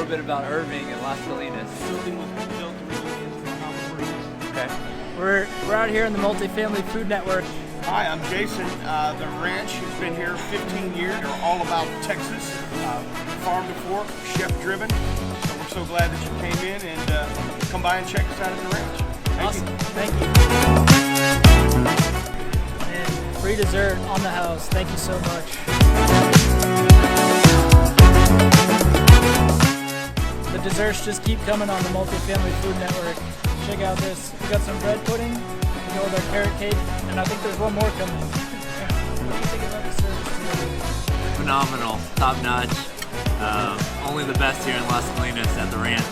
bit about Irving and Las Colinas. Building was built originally into how it works. Okay. We're out here in the Multifamily Food Network. Hi, I'm Jason. The ranch has been here 15 years. They're all about Texas, farm to fork, chef driven. So we're so glad that you came in and come by and check us out at the ranch. Awesome. Thank you. And free dessert on the house. Thank you so much. The desserts just keep coming on the Multifamily Food Network. Check out this. We got some bread pudding. We go with our carrot cake, and I think there's one more coming. What do you think about the service today? Phenomenal, top notch. Only the best here in Las Colinas at the ranch.